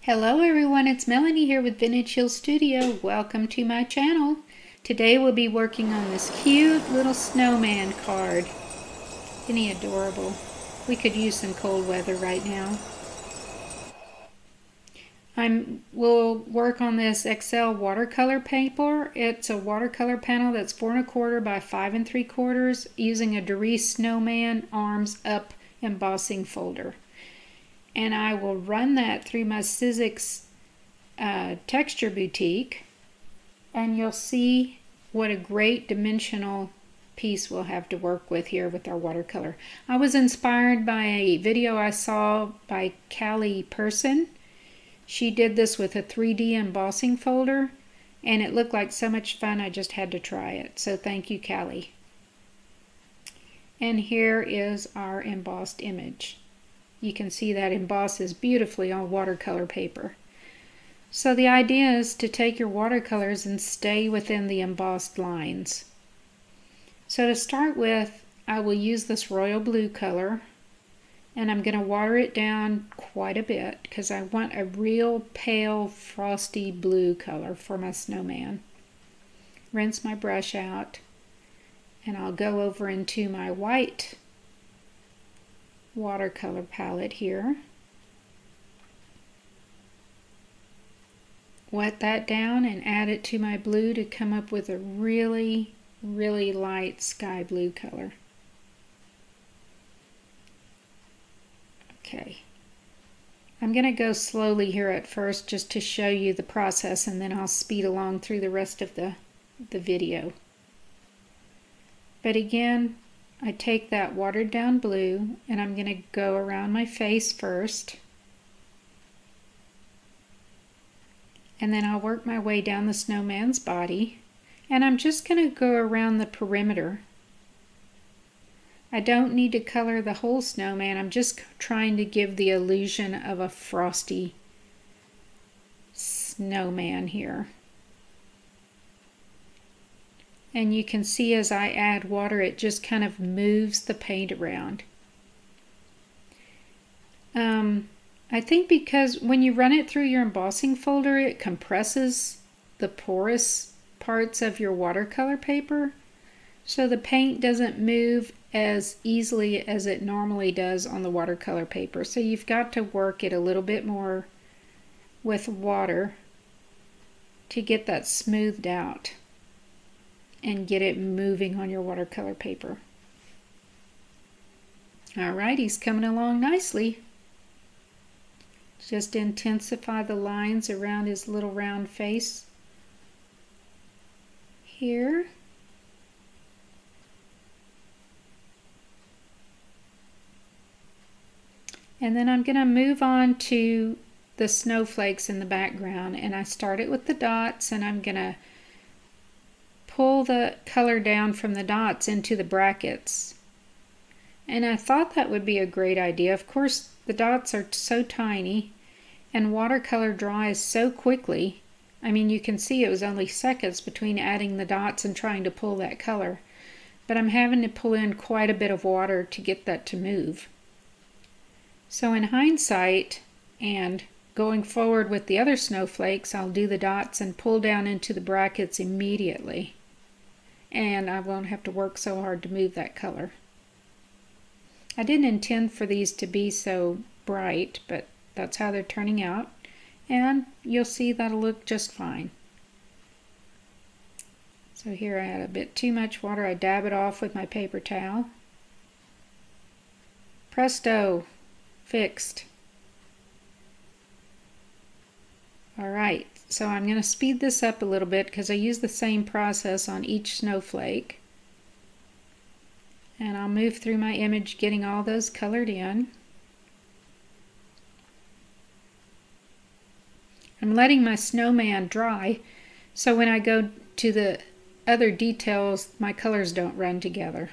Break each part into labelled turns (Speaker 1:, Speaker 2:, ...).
Speaker 1: Hello everyone, it's Melanie here with Vintage Hill Studio. Welcome to my channel. Today we'll be working on this cute little snowman card. Isn't he adorable? We could use some cold weather right now. We'll work on this XL watercolor paper. It's a watercolor panel that's 4 1/4 by 5 3/4 using a Doris Snowman Arms Up embossing folder. And I will run that through my Sizzix texture boutique, and you'll see what a great dimensional piece we'll have to work with here with our watercolor. I was inspired by a video I saw by Caly Person. She did this with a 3D embossing folder, and it looked like so much fun I just had to try it. So thank you, Caly. And here is our embossed image. You can see that embosses beautifully on watercolor paper. So the idea is to take your watercolors and stay within the embossed lines. So to start with, I will use this royal blue color, and I'm going to water it down quite a bit because I want a real pale frosty blue color for my snowman. Rinse my brush out, and I'll go over into my white watercolor palette here. Wet that down and add it to my blue to come up with a really light sky blue color. Okay, I'm going to go slowly here at first just to show you the process, and then I'll speed along through the rest of the video. But again, I take that watered down blue and I'm going to go around my face first, and then I'll work my way down the snowman's body, and I'm just going to go around the perimeter. I don't need to color the whole snowman. I'm just trying to give the illusion of a frosty snowman here. And you can see as I add water, it just kind of moves the paint around. I think because when you run it through your embossing folder, it compresses the porous parts of your watercolor paper, so the paint doesn't move as easily as it normally does on the watercolor paper. So you've got to work it a little bit more with water to get that smoothed out and get it moving on your watercolor paper. Alright, he's coming along nicely. Just intensify the lines around his little round face here. And then I'm going to move on to the snowflakes in the background, and I start it with the dots, and I'm going to pull the color down from the dots into the brackets. And I thought that would be a great idea. Of course, the dots are so tiny and watercolor dries so quickly. I mean, you can see it was only seconds between adding the dots and trying to pull that color. But I'm having to pull in quite a bit of water to get that to move. So in hindsight, and going forward with the other snowflakes, I'll do the dots and pull down into the brackets immediately. And I won't have to work so hard to move that color. I didn't intend for these to be so bright, but that's how they're turning out. And you'll see that'll look just fine. So here I had a bit too much water. I dab it off with my paper towel. Presto! Fixed. Alright, so I'm going to speed this up a little bit because I use the same process on each snowflake. And I'll move through my image getting all those colored in. I'm letting my snowman dry, so when I go to the other details, my colors don't run together.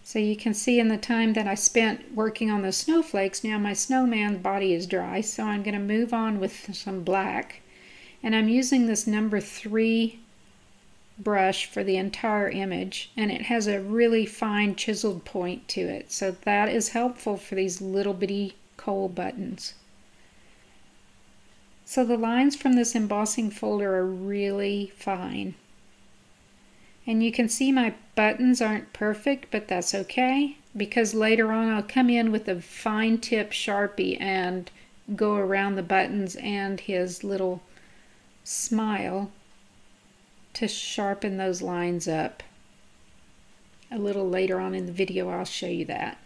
Speaker 1: So you can see in the time that I spent working on the snowflakes, now my snowman's body is dry, so I'm going to move on with some black. And I'm using this number 3 brush for the entire image, and it has a really fine chiseled point to it, so that is helpful for these little bitty coal buttons. So the lines from this embossing folder are really fine. And you can see my buttons aren't perfect, but that's okay, because later on I'll come in with a fine tip Sharpie and go around the buttons and his little smile to sharpen those lines up. A little later on in the video I'll show you that.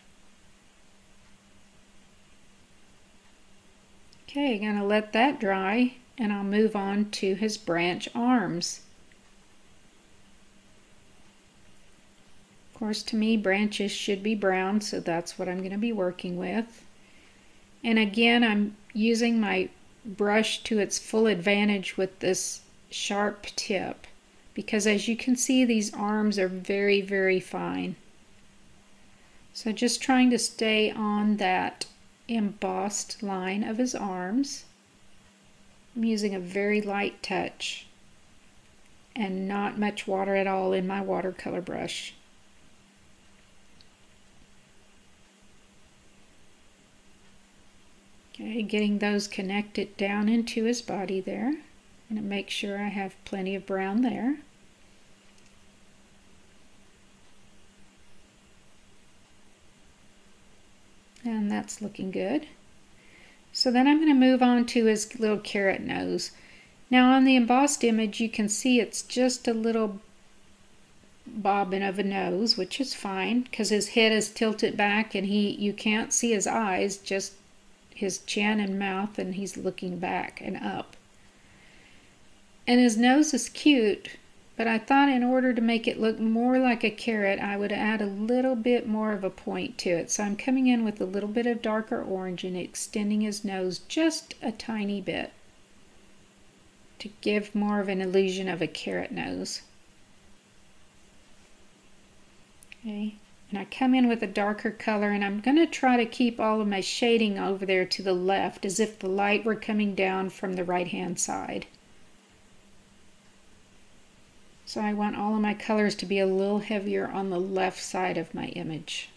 Speaker 1: Okay, I'm going to let that dry and I'll move on to his branch arms. Of course, to me, branches should be brown, so that's what I'm going to be working with. And again, I'm using my brush to its full advantage with this sharp tip, because as you can see, these arms are very, very fine. So just trying to stay on that embossed line of his arms. I'm using a very light touch and not much water at all in my watercolor brush. Okay, getting those connected down into his body there. I'm going to make sure I have plenty of brown there. And that's looking good. So then I'm going to move on to his little carrot nose. Now on the embossed image you can see it's just a little bobbin of a nose, which is fine because his head is tilted back and you can't see his eyes, just his chin and mouth, and he's looking back and up. And his nose is cute, but I thought in order to make it look more like a carrot I would add a little bit more of a point to it. So I'm coming in with a little bit of darker orange and extending his nose just a tiny bit to give more of an illusion of a carrot nose. Okay. And I come in with a darker color, and I'm going to try to keep all of my shading over there to the left as if the light were coming down from the right hand side. So I want all of my colors to be a little heavier on the left side of my image.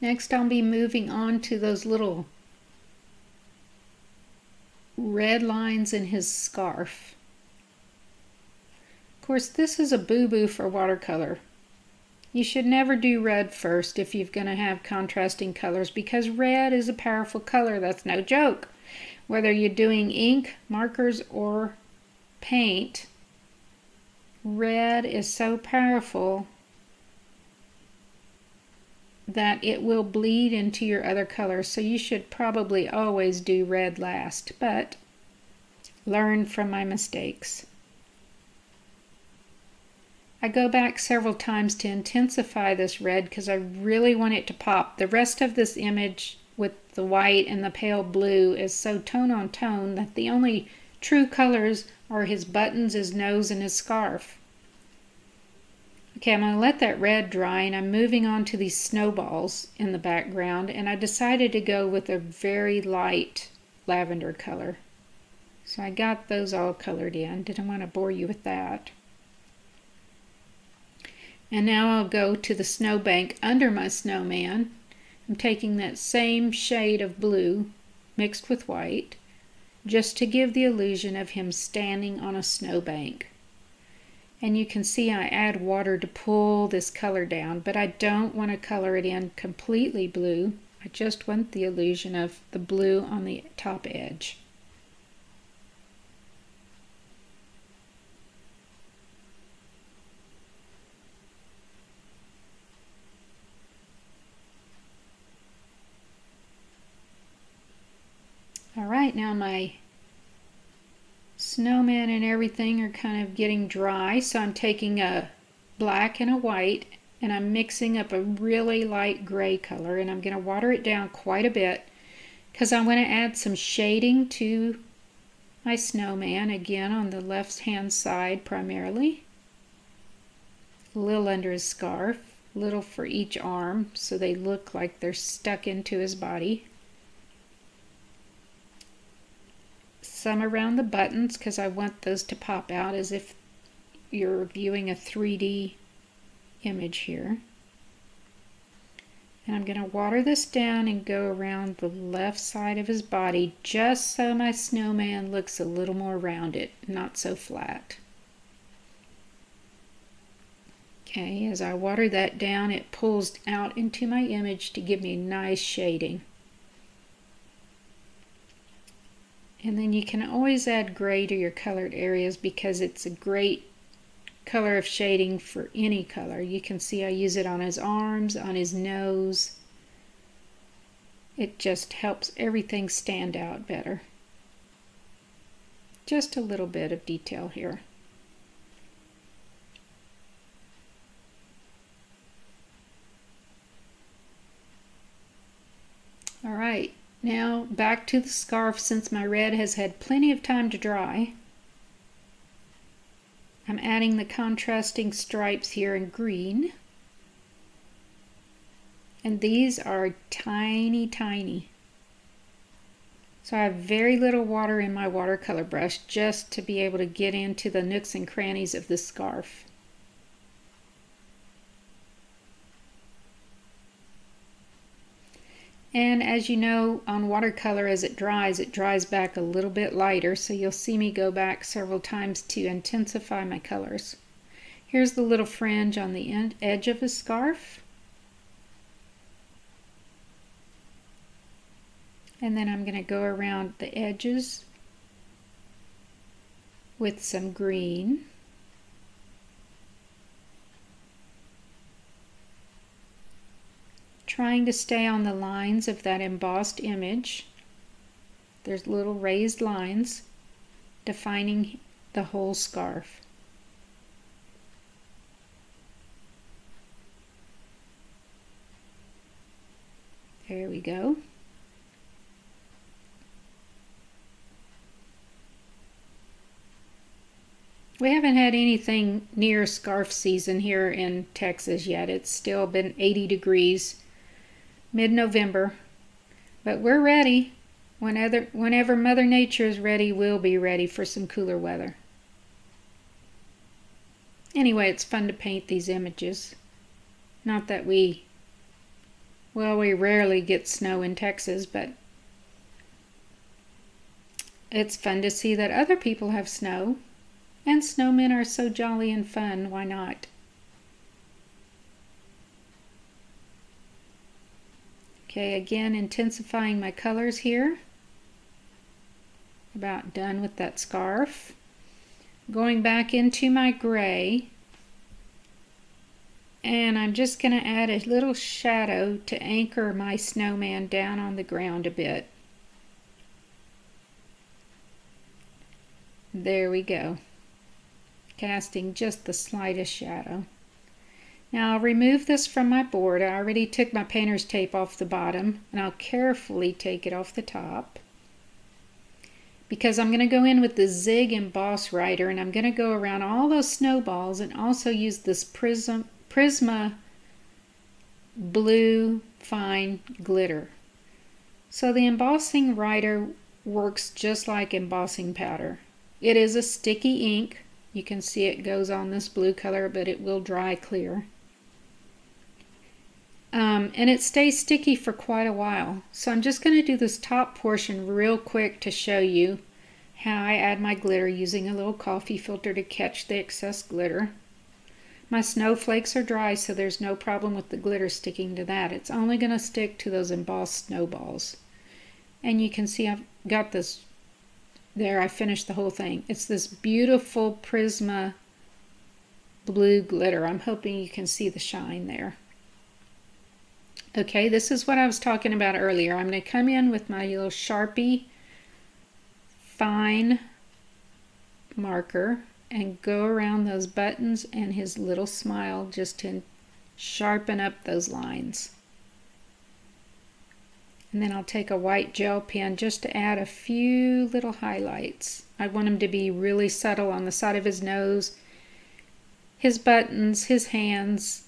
Speaker 1: Next I'll be moving on to those little red lines in his scarf. Of course, this is a boo-boo for watercolor. You should never do red first if you're going to have contrasting colors, because red is a powerful color. That's no joke. Whether you're doing ink, markers, or paint, red is so powerful that it will bleed into your other colors, so you should probably always do red last, but learn from my mistakes. I go back several times to intensify this red because I really want it to pop. The rest of this image with the white and the pale blue is so tone on tone that the only true colors are his buttons, his nose, and his scarf. Okay, I'm going to let that red dry, and I'm moving on to these snowballs in the background, and I decided to go with a very light lavender color. So I got those all colored in. Didn't want to bore you with that. And now I'll go to the snowbank under my snowman. I'm taking that same shade of blue mixed with white just to give the illusion of him standing on a snowbank. And you can see I add water to pull this color down, but I don't want to color it in completely blue. I just want the illusion of the blue on the top edge. All right, now my snowman and everything are kind of getting dry, so I'm taking a black and a white and I'm mixing up a really light gray color, and I'm going to water it down quite a bit because I want to add some shading to my snowman, again on the left hand side primarily. A little under his scarf, a little for each arm so they look like they're stuck into his body. some around the buttons because I want those to pop out as if you're viewing a 3D image here. And I'm going to water this down and go around the left side of his body just so my snowman looks a little more rounded, not so flat. Okay, as I water that down, it pulls out into my image to give me nice shading. And then you can always add gray to your colored areas because it's a great color of shading for any color. You can see I use it on his arms, on his nose. It just helps everything stand out better. Just a little bit of detail here. All right, now back to the scarf. Since my red has had plenty of time to dry, I'm adding the contrasting stripes here in green. And these are tiny, tiny. So I have very little water in my watercolor brush just to be able to get into the nooks and crannies of the scarf. And as you know, on watercolor, as it dries back a little bit lighter, so you'll see me go back several times to intensify my colors. Here's the little fringe on the edge of his scarf. And then I'm going to go around the edges with some green. Trying to stay on the lines of that embossed image. There's little raised lines defining the whole scarf. There we go. We haven't had anything near scarf season here in Texas yet. It's still been 80 degrees. Mid-November, but we're ready. Whenever Mother Nature is ready, we'll be ready for some cooler weather. Anyway, it's fun to paint these images. Not that we rarely get snow in Texas, but it's fun to see that other people have snow, and snowmen are so jolly and fun, why not? Okay, again, intensifying my colors here. About done with that scarf. Going back into my gray. And I'm just going to add a little shadow to anchor my snowman down on the ground a bit. There we go. Casting just the slightest shadow. Now I'll remove this from my board. I already took my painter's tape off the bottom, and I'll carefully take it off the top because I'm going to go in with the Zig Emboss Writer, and I'm going to go around all those snowballs and also use this Prisma blue fine glitter. So the embossing writer works just like embossing powder. It is a sticky ink. You can see it goes on this blue color, but it will dry clear. And it stays sticky for quite a while. So I'm just going to do this top portion real quick to show you how I add my glitter using a little coffee filter to catch the excess glitter. My snowflakes are dry, so there's no problem with the glitter sticking to that. It's only going to stick to those embossed snowballs. And you can see I've got this there. I finished the whole thing. It's this beautiful Prisma blue glitter. I'm hoping you can see the shine there. Okay, this is what I was talking about earlier. I'm going to come in with my little Sharpie fine marker and go around those buttons and his little smile just to sharpen up those lines. And then I'll take a white gel pen just to add a few little highlights. I want him to be really subtle on the side of his nose, his buttons, his hands,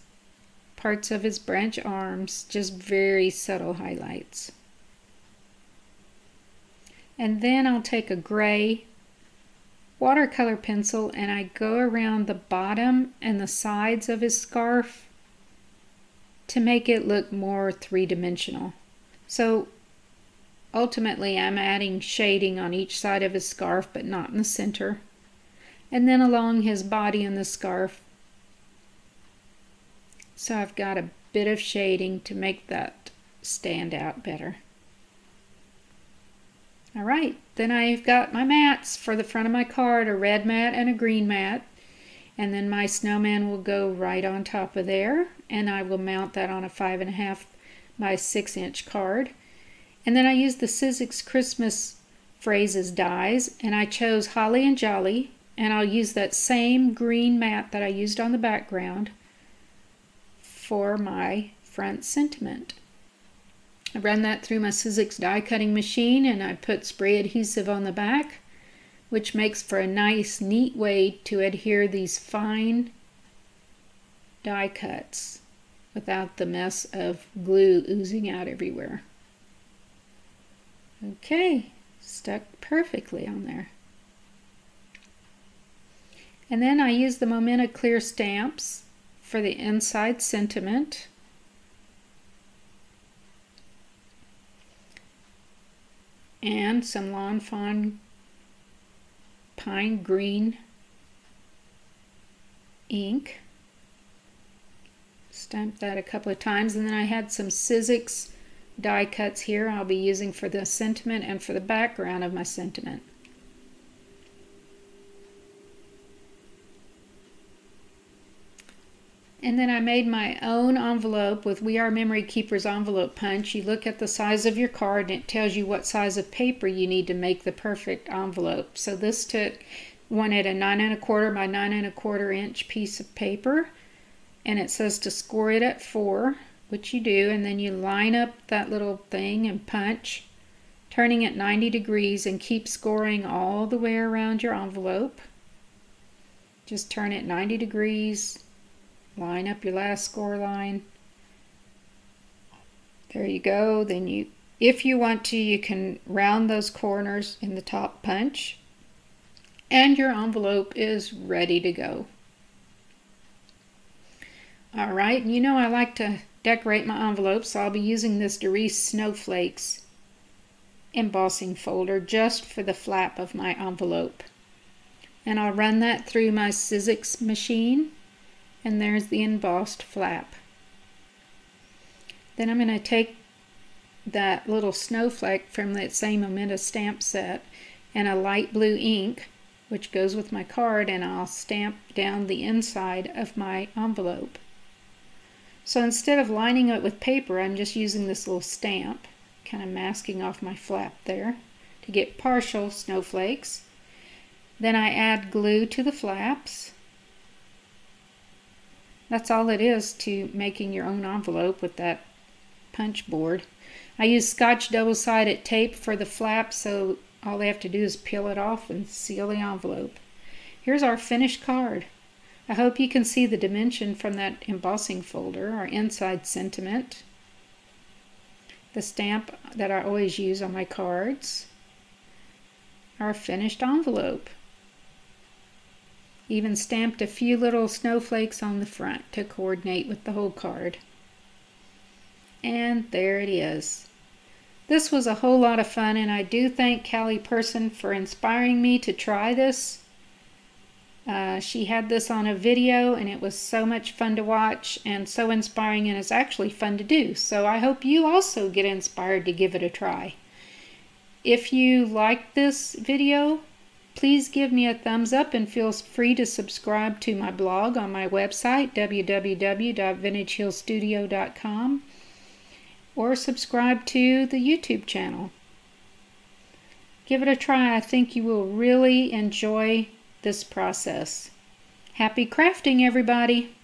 Speaker 1: parts of his branch arms, just very subtle highlights. And then I'll take a gray watercolor pencil and I go around the bottom and the sides of his scarf to make it look more three-dimensional. So ultimately I'm adding shading on each side of his scarf but not in the center. And then along his body and the scarf. So I've got a bit of shading to make that stand out better. Alright, then I've got my mats for the front of my card, a red mat and a green mat. And then my snowman will go right on top of there, and I will mount that on a 5.5 by 6 inch card. And then I used the Sizzix Christmas Phrases dies, and I chose Holly and Jolly, and I'll use that same green mat that I used on the background for my front sentiment. I run that through my Sizzix die cutting machine and I put spray adhesive on the back, which makes for a nice, neat way to adhere these fine die cuts without the mess of glue oozing out everywhere. Okay, stuck perfectly on there. And then I use the Momenta clear stamps for the inside sentiment. And some Lawn Fawn Pine Green ink. Stamp that a couple of times, and then I had some Sizzix die cuts here I'll be using for the sentiment and for the background of my sentiment. And then I made my own envelope with We Are Memory Keepers envelope punch. You look at the size of your card and it tells you what size of paper you need to make the perfect envelope. So this wanted a 9¼ by 9¼ inch piece of paper, and it says to score it at 4, which you do, and then you line up that little thing and punch, turning it 90 degrees, and keep scoring all the way around your envelope. Just turn it 90 degrees. Line up your last score line. There you go. Then if you want to, you can round those corners in the top punch. And your envelope is ready to go. Alright, you know I like to decorate my envelopes, so I'll be using this Doris Snowflakes embossing folder just for the flap of my envelope. And I'll run that through my Sizzix machine. And there's the embossed flap. Then I'm going to take that little snowflake from that same Momenta stamp set and a light blue ink, which goes with my card, and I'll stamp down the inside of my envelope. So instead of lining it with paper, I'm just using this little stamp, kind of masking off my flap there to get partial snowflakes. Then I add glue to the flaps. That's all it is to making your own envelope with that punch board. I use Scotch double-sided tape for the flap, so all they have to do is peel it off and seal the envelope. Here's our finished card. I hope you can see the dimension from that embossing folder, our inside sentiment, the stamp that I always use on my cards, our finished envelope. Even stamped a few little snowflakes on the front to coordinate with the whole card. And there it is. This was a whole lot of fun, and I do thank Caly Person for inspiring me to try this. She had this on a video, and it was so much fun to watch and so inspiring, and it's actually fun to do. So I hope you also get inspired to give it a try. If you like this video, please give me a thumbs up and feel free to subscribe to my blog on my website, www.vintagehillstudio.com, or subscribe to the YouTube channel. Give it a try. I think you will really enjoy this process. Happy crafting, everybody!